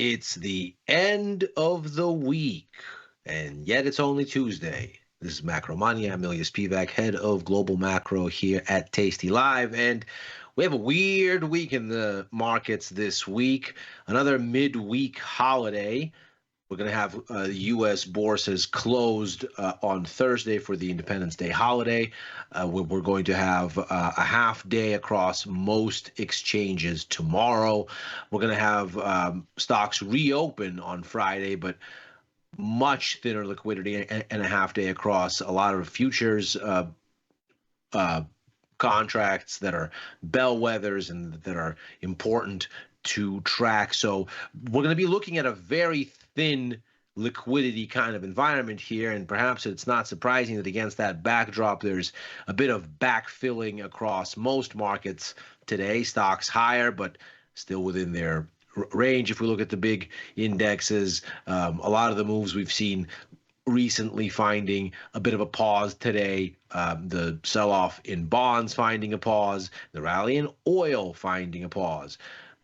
It's the end of the week, and yet it's only Tuesday. This is Macro Money. I'm Ilya Spivak, head of global macro here at tastylive, and we have a weird week in the markets this week. Another midweek holiday. We're going to have U.S. bourses closed on Thursday for the Independence Day holiday. We're going to have a half day across most exchanges tomorrow. We're going to have stocks reopen on Friday, but much thinner liquidity and a half day across a lot of futures contracts that are bellwethers and that are important to track. So we're going to be looking at a very thin liquidity kind of environment here, and perhaps it's not surprising that against that backdrop, there's a bit of backfilling across most markets today. Stocks higher, but still within their range. If we look at the big indexes, a lot of the moves we've seen recently finding a bit of a pause today. The sell-off in bonds finding a pause, the rally in oil finding a pause.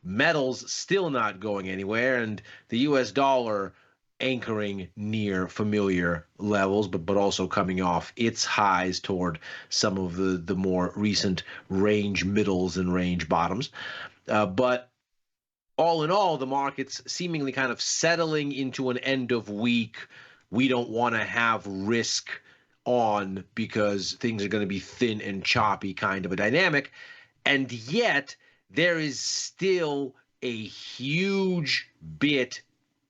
Metals still not going anywhere, and the U.S. dollar anchoring near familiar levels, but also coming off its highs toward some of the more recent range middles and range bottoms. But all in all, the market's seemingly kind of settling into an end of week. We don't want to have risk on because things are going to be thin and choppy kind of a dynamic. And yet there is still a huge bit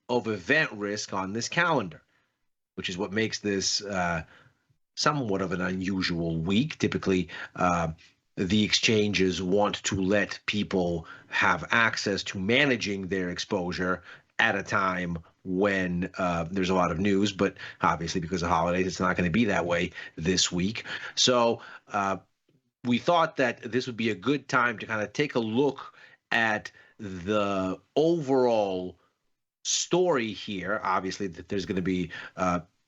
of event risk on this calendar, which is what makes this somewhat of an unusual week. Typically, the exchanges want to let people have access to managing their exposure at a time when there's a lot of news, but obviously because of holidays, it's not going to be that way this week. So we thought that this would be a good time to kind of take a look at the overall story here. Obviously, that there's going to be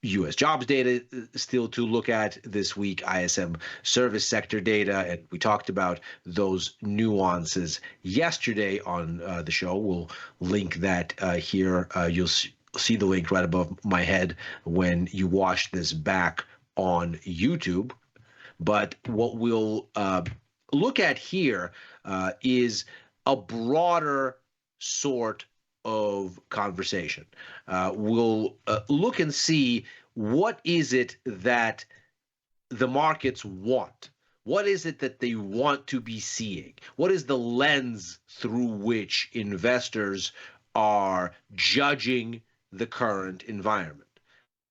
U.S. jobs data still to look at this week, ISM service sector data, and we talked about those nuances yesterday on the show. We'll link that here. You'll see the link right above my head when you watch this back on YouTube. But what we'll look at here is a broader sort of conversation. We'll look and see what is it that the markets want. What is it that they want to be seeing? What is the lens through which investors are judging the current environment?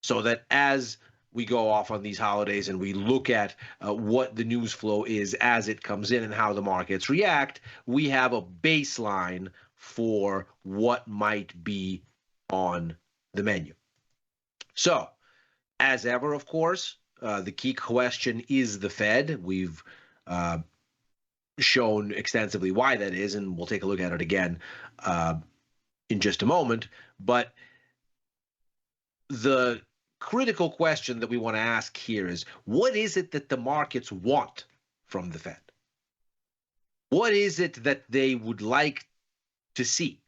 So that as we go off on these holidays and we look at what the news flow is as it comes in and how the markets react, we have a baseline for what might be on the menu. So, as ever, of course, the key question is the Fed. We've shown extensively why that is, and we'll take a look at it again in just a moment. But the critical question that we want to ask here is, what is it that the markets want from the Fed? What is it that they would like to see?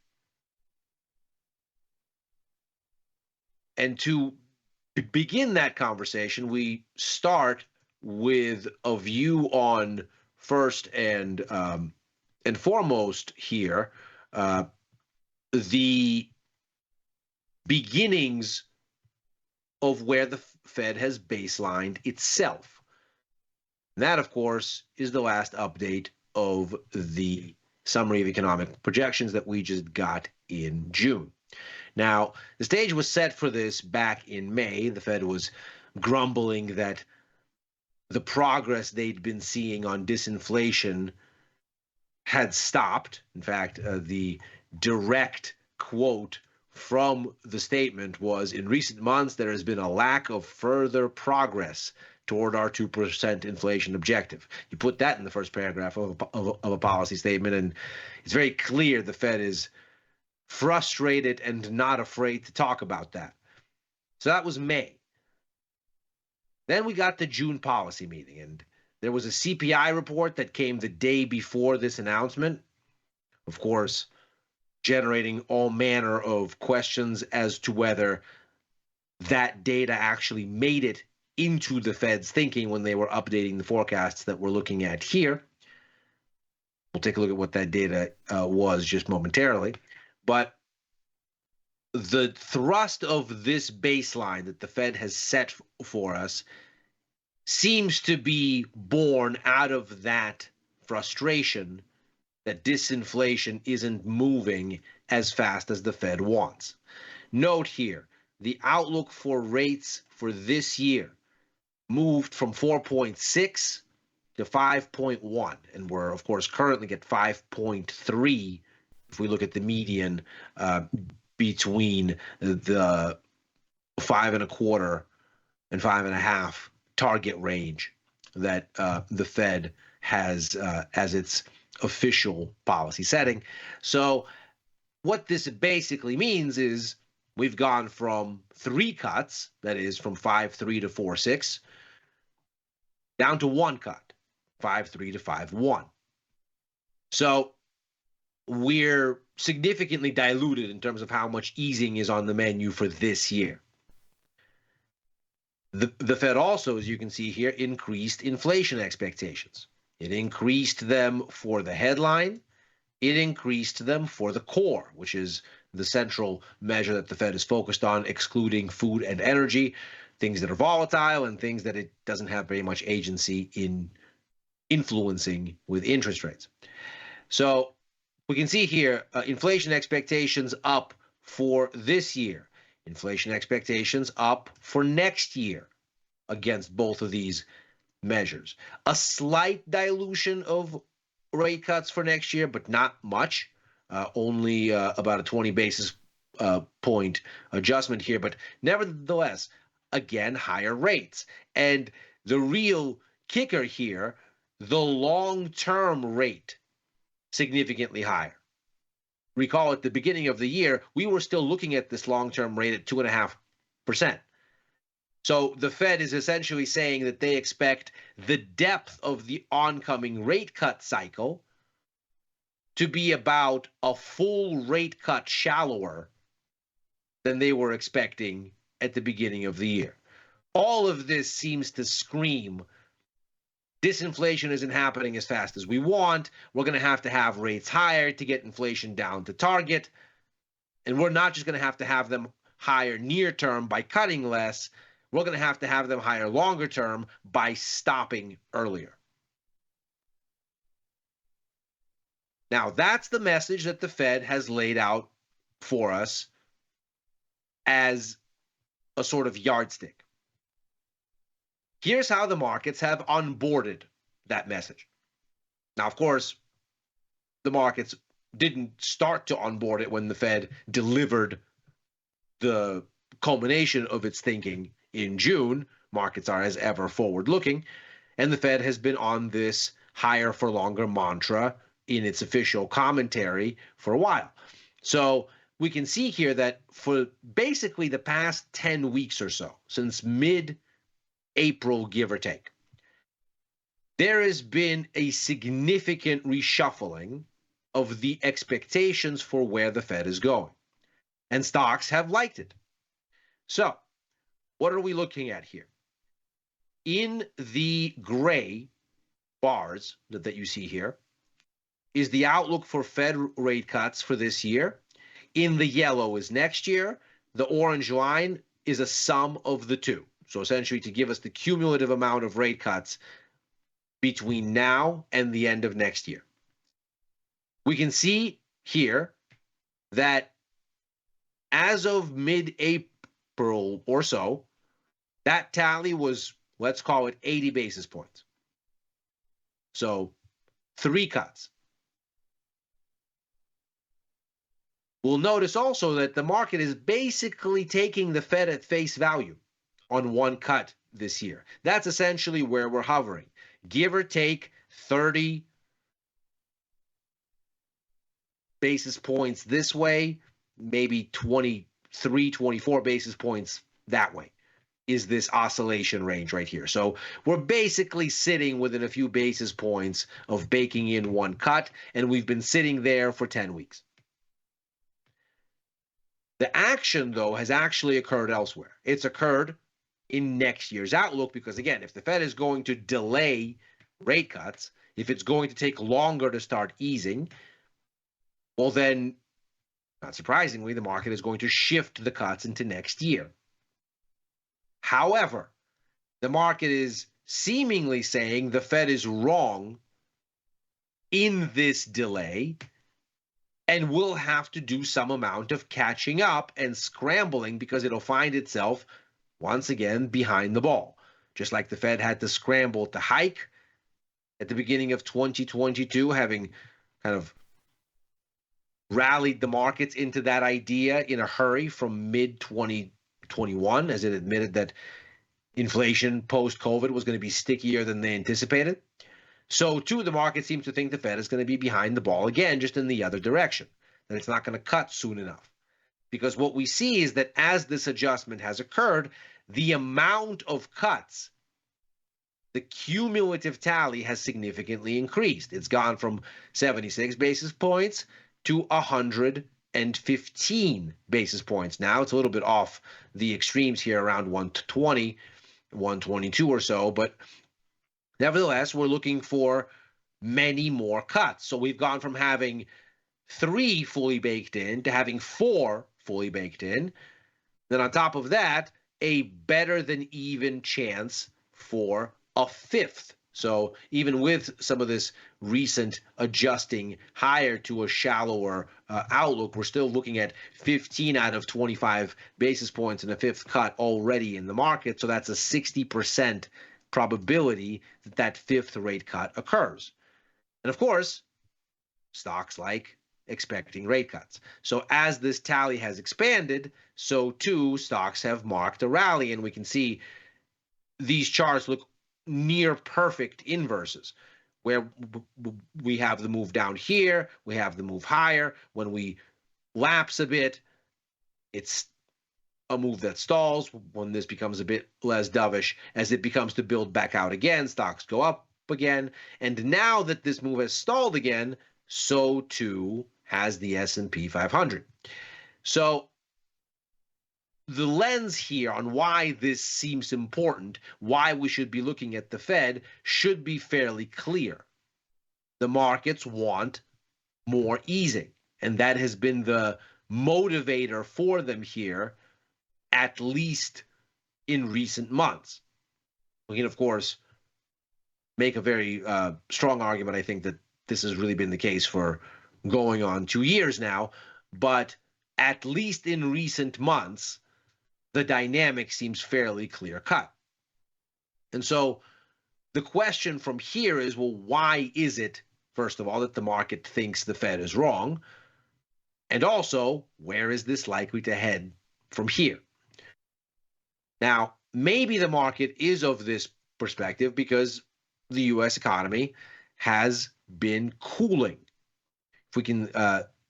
And to begin that conversation, we start with a view on first and foremost here, the beginnings of where the Fed has baselined itself. And that, of course, is the last update of the summary of economic projections that we just got in June. Now, the stage was set for this back in May. The Fed was grumbling that the progress they'd been seeing on disinflation had stopped. In fact, the direct quote from the statement was, "In recent months, there has been a lack of further progress toward our 2% inflation objective." You put that in the first paragraph of a policy statement, and it's very clear the Fed is frustrated and not afraid to talk about that. So that was May. Then we got the June policy meeting, and there was a CPI report that came the day before this announcement. Of course, generating all manner of questions as to whether that data actually made it into the Fed's thinking when they were updating the forecasts that we're looking at here. We'll take a look at what that data was just momentarily. But the thrust of this baseline that the Fed has set for us seems to be born out of that frustration that disinflation isn't moving as fast as the Fed wants. Note here, the outlook for rates for this year moved from 4.6 to 5.1, and we're of course currently at 5.3 if we look at the median between the 5.25 and 5.5 target range that the Fed has as its official policy setting. So what this basically means is we've gone from 3 cuts, that is from 5.3 to 4.6, down to 1 cut, 5.3 to 5.1. So we're significantly diluted in terms of how much easing is on the menu for this year. The Fed also, as you can see here, increased inflation expectations. It increased them for the headline. It increased them for the core, which is the central measure that the Fed is focused on, excluding food and energy, things that are volatile and things that it doesn't have very much agency in influencing with interest rates. So we can see here inflation expectations up for this year, inflation expectations up for next year against both of these measures. A slight dilution of rate cuts for next year, but not much, only about a 20 basis point adjustment here, but nevertheless, again, higher rates. And the real kicker here, the long-term rate, significantly higher. Recall at the beginning of the year, we were still looking at this long-term rate at 2.5%. So the Fed is essentially saying that they expect the depth of the oncoming rate cut cycle to be about a full rate cut shallower than they were expecting at the beginning of the year. All of this seems to scream disinflation isn't happening as fast as we want. We're going to have rates higher to get inflation down to target. And we're not just going to have them higher near term by cutting less. We're going to have them higher longer term by stopping earlier. Now, that's the message that the Fed has laid out for us as a sort of yardstick. Here's how the markets have onboarded that message. Now, of course, the markets didn't start to onboard it when the Fed delivered the culmination of its thinking in June. Markets are as ever forward-looking, and the Fed has been on this higher for longer mantra in its official commentary for a while. So we can see here that for basically the past 10 weeks or so, since mid-April, give or take, there has been a significant reshuffling of the expectations for where the Fed is going. And stocks have liked it. So what are we looking at here? In the gray bars that you see here is the outlook for Fed rate cuts for this year. In the yellow is next year. The orange line is a sum of the two. So essentially to give us the cumulative amount of rate cuts between now and the end of next year. We can see here that as of mid-April or so, that tally was, let's call it 80 basis points. So 3 cuts. We'll notice also that the market is basically taking the Fed at face value on 1 cut this year. That's essentially where we're hovering. Give or take 30 basis points this way, maybe 23, 24 basis points that way is this oscillation range right here. So we're basically sitting within a few basis points of baking in 1 cut, and we've been sitting there for 10 weeks. The action, though, has actually occurred elsewhere. It's occurred in next year's outlook because, again, if the Fed is going to delay rate cuts, if it's going to take longer to start easing, well, then, not surprisingly, the market is going to shift the cuts into next year. However, the market is seemingly saying the Fed is wrong in this delay and will have to do some amount of catching up and scrambling because it'll find itself once again behind the ball. Just like the Fed had to scramble to hike at the beginning of 2022, having kind of rallied the markets into that idea in a hurry from mid-2021, as it admitted that inflation post-COVID was going to be stickier than they anticipated. So, too, the market seems to think the Fed is going to be behind the ball again, just in the other direction, that it's not going to cut soon enough. Because what we see is that as this adjustment has occurred, the amount of cuts, the cumulative tally has significantly increased. It's gone from 76 basis points to 115 basis points. Now it's a little bit off the extremes here, around 120, 122 or so, but nevertheless, we're looking for many more cuts. So we've gone from having 3 fully baked in to having 4 fully baked in. Then on top of that, a better than even chance for a 5th. So even with some of this recent adjusting higher to a shallower outlook, we're still looking at 15 out of 25 basis points and a 5th cut already in the market. So that's a 60% probability that that 5th rate cut occurs. And of course, stocks like expecting rate cuts. So as this tally has expanded, so too stocks have marked a rally, and we can see these charts look near perfect inverses, where we have the move down here, we have the move higher. When we lapse a bit, it's a move that stalls. When this becomes a bit less dovish, as it becomes to build back out again, stocks go up again. And now that this move has stalled again, so too has the S&P 500. So the lens here on why this seems important, why we should be looking at the Fed, should be fairly clear. The markets want more easing, and that has been the motivator for them here, at least in recent months. We can, of course, make a very strong argument, I think, that this has really been the case for going on 2 years now, but at least in recent months, the dynamic seems fairly clear-cut. And so the question from here is, well, why is it, first of all, that the market thinks the Fed is wrong? And also, where is this likely to head from here? Now, maybe the market is of this perspective because the U.S. economy has been cooling. If we can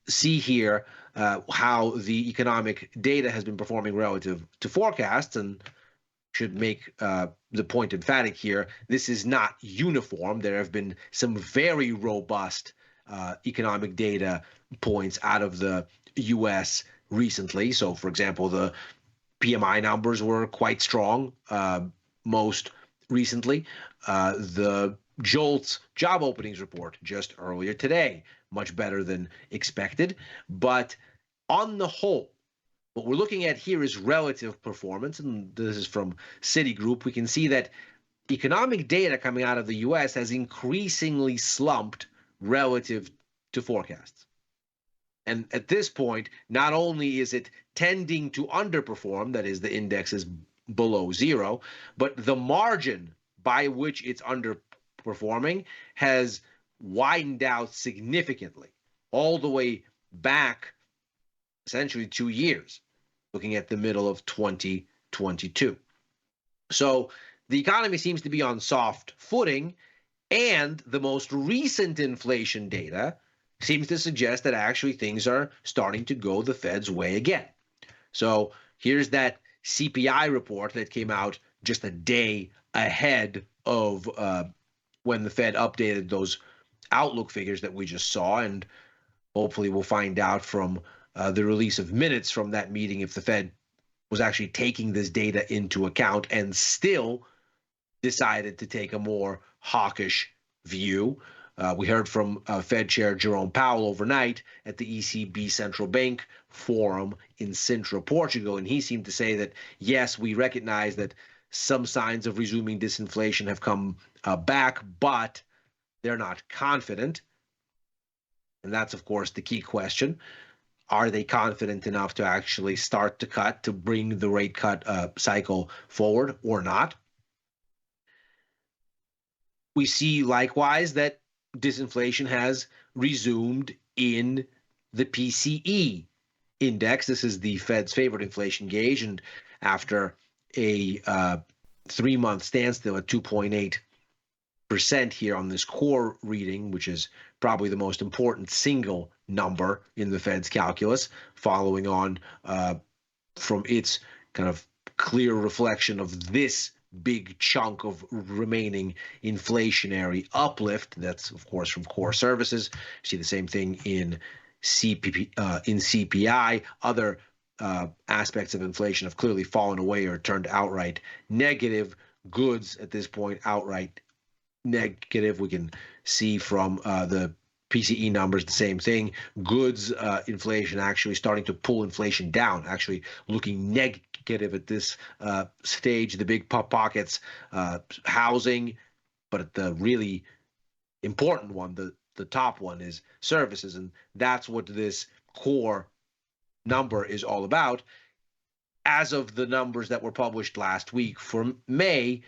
see here how the economic data has been performing relative to forecasts, and should make the point emphatic here, this is not uniform. There have been some very robust economic data points out of the U.S. recently. So, for example, the PMI numbers were quite strong most recently. The JOLTS job openings report just earlier today, much better than expected. But on the whole, what we're looking at here is relative performance, and this is from Citigroup. We can see that economic data coming out of the U.S. has increasingly slumped relative to forecasts. And at this point, not only is it tending to underperform, that is, the index is below zero, but the margin by which it's underperforming has widened out significantly, all the way back essentially 2 years, looking at the middle of 2022. So the economy seems to be on soft footing, and the most recent inflation data seems to suggest that actually things are starting to go the Fed's way again. So here's that CPI report that came out just a day ahead of when the Fed updated those outlook figures that we just saw, and hopefully we'll find out from the release of minutes from that meeting if the Fed was actually taking this data into account and still decided to take a more hawkish view. We heard from Fed Chair Jerome Powell overnight at the ECB Central Bank Forum in Sintra, Portugal, and he seemed to say that, yes, we recognize that some signs of resuming disinflation have come back, but they're not confident. And that's, of course, the key question. Are they confident enough to actually start to cut, to bring the rate cut cycle forward or not? We see likewise that disinflation has resumed in the PCE index. This is the Fed's favorite inflation gauge. And after a 3-month standstill at 2.8% here on this core reading, which is probably the most important single number in the Fed's calculus, following on from its kind of clear reflection of this big chunk of remaining inflationary uplift. That's, of course, from core services. You see the same thing in CPI. Other aspects of inflation have clearly fallen away or turned outright negative. Goods at this point outright negative. We can see from the PCE numbers the same thing. Goods inflation actually starting to pull inflation down, actually looking negative at this stage. The big pockets, housing, but the really important one, the top one, is services, and that's what this core number is all about. As of the numbers that were published last week for May,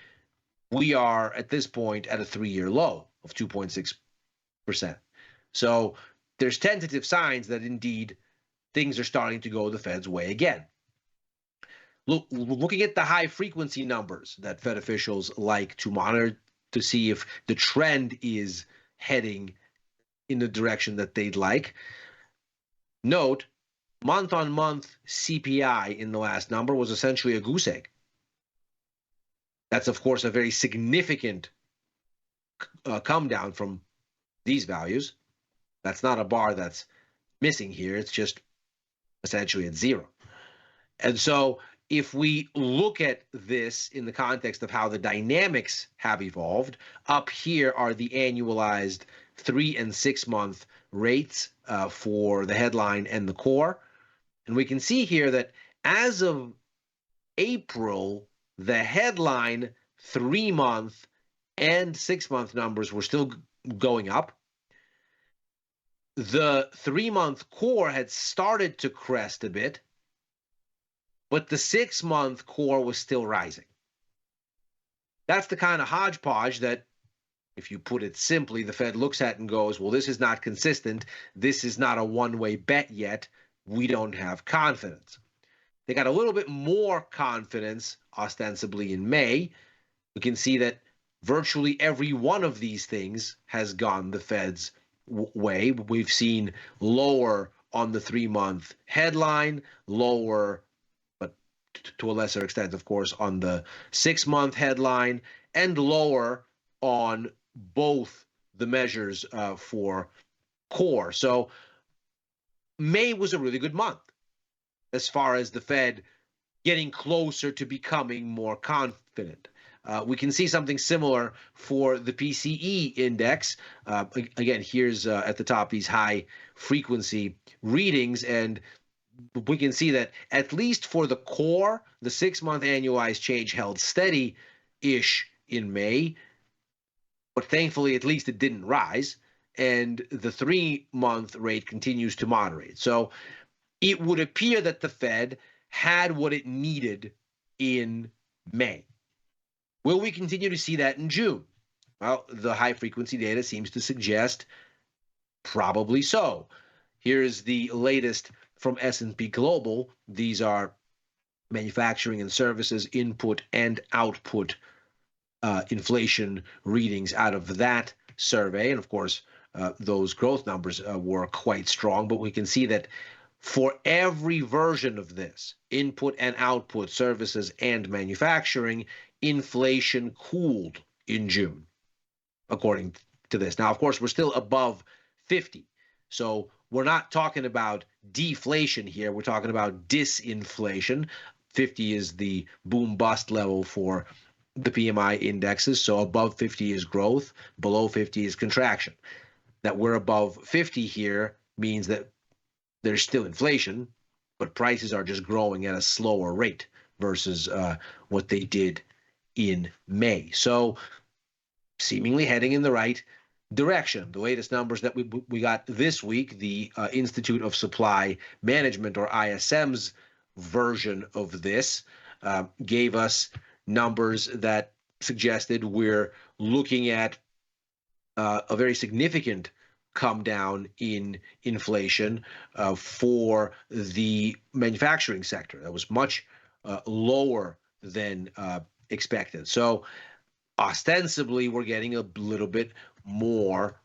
we are at this point at a 3-year low of 2.6%. So there's tentative signs that indeed things are starting to go the Fed's way again. Looking at the high frequency numbers that Fed officials like to monitor to see if the trend is heading in the direction that they'd like. Note, month-on-month CPI in the last number was essentially a goose egg. That's, of course, a very significant come down from these values. That's not a bar that's missing here. It's just essentially at zero. And so if we look at this in the context of how the dynamics have evolved, up here are the annualized 3- and 6-month rates for the headline and the core. And we can see here that as of April, the headline 3-month and 6-month numbers were still going up. The 3-month core had started to crest a bit, but the 6-month core was still rising. That's the kind of hodgepodge that, if you put it simply, the Fed looks at and goes, well, this is not consistent. This is not a one-way bet yet. We don't have confidence. They got a little bit more confidence, ostensibly, in May. We can see that virtually every one of these things has gone the Fed's way. We've seen lower on the 3-month headline, lower, but to a lesser extent, of course, on the 6-month headline, and lower on both the measures for core. So May was a really good month as far as the Fed getting closer to becoming more confident. We can see something similar for the PCE index. Again, here's at the top these high frequency readings, and we can see that at least for the core, the 6-month annualized change held steady-ish in May, but thankfully at least it didn't rise, and the 3-month rate continues to moderate. So it would appear that the Fed had what it needed in May. Will we continue to see that in June? Well, the high-frequency data seems to suggest probably so. Here's the latest from S&P Global. These are manufacturing and services input and output inflation readings out of that survey. And, of course, those growth numbers were quite strong. But we can see that for every version of this, input and output, services and manufacturing, inflation cooled in June, according to this. Now, of course, we're still above 50. So we're not talking about deflation here. We're talking about disinflation. 50 is the boom bust level for the PMI indexes. So above 50 is growth, below 50 is contraction. That we're above 50 here means that there's still inflation, but prices are just growing at a slower rate versus what they did in May. So seemingly heading in the right direction. The latest numbers that we got this week, the Institute of Supply Management, or ISM's version of this, gave us numbers that suggested we're looking at a very significant come down in inflation for the manufacturing sector. That was much lower than expected. So ostensibly, we're getting a little bit more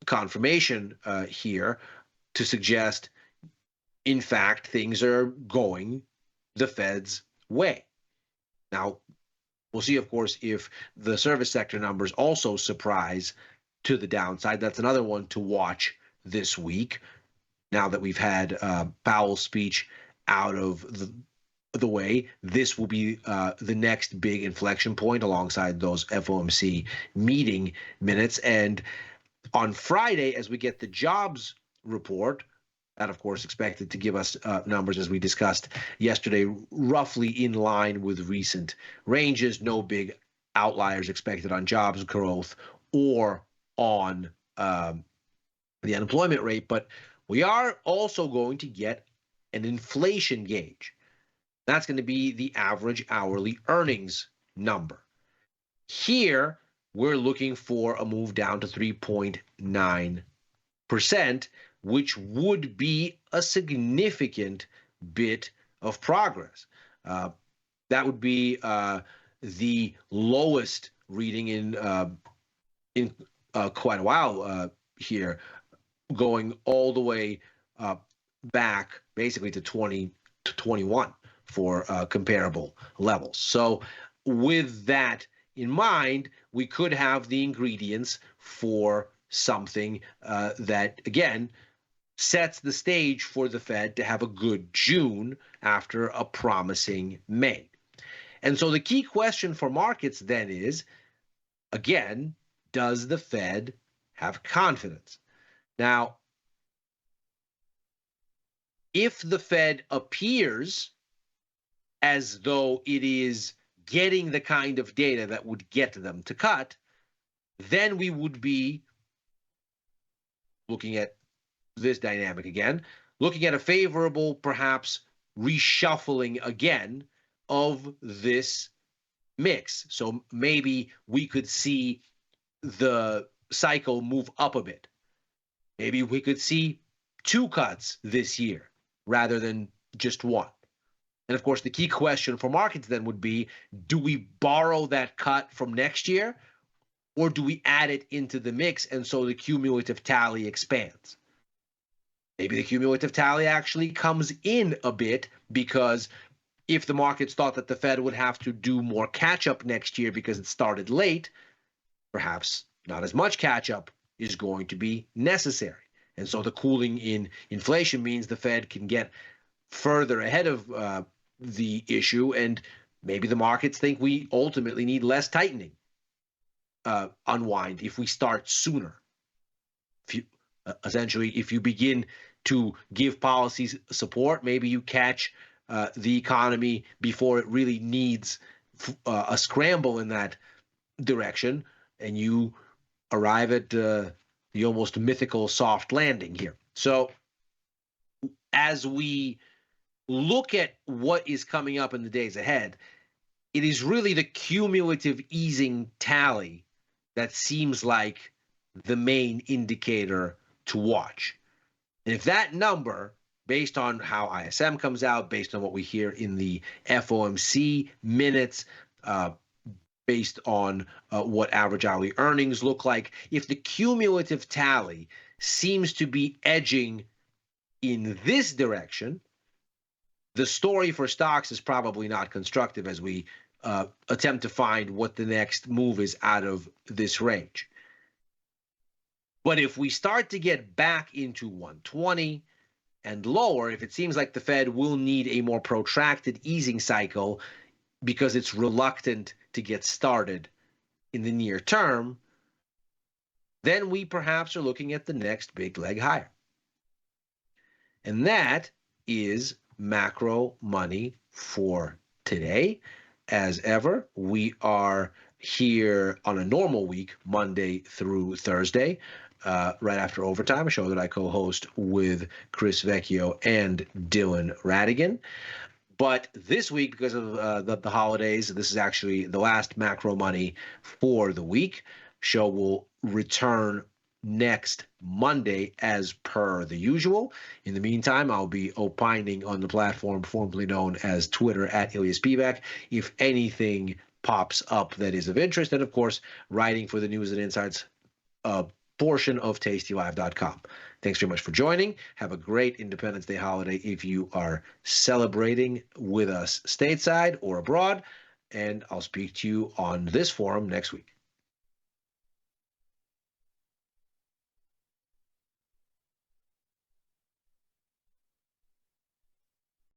confirmation here to suggest, in fact, things are going the Fed's way. Now, we'll see, of course, if the service sector numbers also surprise to the downside. That's another one to watch this week, now that we've had Powell's speech out of the way. This will be the next big inflection point alongside those FOMC meeting minutes. And on Friday, as we get the jobs report, that, of course, expected to give us numbers, as we discussed yesterday, roughly in line with recent ranges. No big outliers expected on jobs growth or on the unemployment rate. But we are also going to get an inflation gauge. That's going to be the average hourly earnings number. Here, we're looking for a move down to 3.9%, which would be a significant bit of progress. That would be the lowest reading in quite a while here, going all the way back basically to 2021 for comparable levels. So with that in mind, we could have the ingredients for something that, again, sets the stage for the Fed to have a good June after a promising May. And so the key question for markets then is, again, does the Fed have confidence? Now, if the Fed appears as though it is getting the kind of data that would get them to cut, then we would be looking at this dynamic again, looking at a favorable, perhaps, reshuffling again of this mix. So maybe we could see the cycle move up a bit. Maybe we could see 2 cuts this year rather than just 1. And of course, the key question for markets then would be, do we borrow that cut from next year, or do we add it into the mix and so the cumulative tally expands? Maybe the cumulative tally actually comes in a bit, because if the markets thought that the Fed would have to do more catch-up next year because it started late, perhaps not as much catch-up is going to be necessary. And so the cooling in inflation means the Fed can get further ahead of the issue, and maybe the markets think we ultimately need less tightening unwind if we start sooner. Essentially, if you begin to give policies support, maybe you catch the economy before it really needs a scramble in that direction, and you arrive at the almost mythical soft landing here. So as we look at what is coming up in the days ahead, it is really the cumulative easing tally that seems like the main indicator to watch. And if that number, based on how ISM comes out, based on what we hear in the FOMC minutes, based on what average hourly earnings look like, if the cumulative tally seems to be edging in this direction, the story for stocks is probably not constructive as we attempt to find what the next move is out of this range. But if we start to get back into 120, and lower if it seems like the Fed will need a more protracted easing cycle because it's reluctant to get started in the near term, then we perhaps are looking at the next big leg higher. And that is macro money for today. As ever, we are here on a normal week, Monday through Thursday, right after overtime, a show that I co-host with Chris Vecchio and Dylan Radigan. But this week, because of the holidays, this is actually the last macro money for the week. Show will return next Monday as per the usual. In the meantime, I'll be opining on the platform formerly known as Twitter at Ilya Spivak. If anything pops up that is of interest, and of course, writing for the news and insights portion of tastylive.com. Thanks very much for joining. Have a great Independence Day holiday if you are celebrating with us stateside or abroad. And I'll speak to you on this forum next week.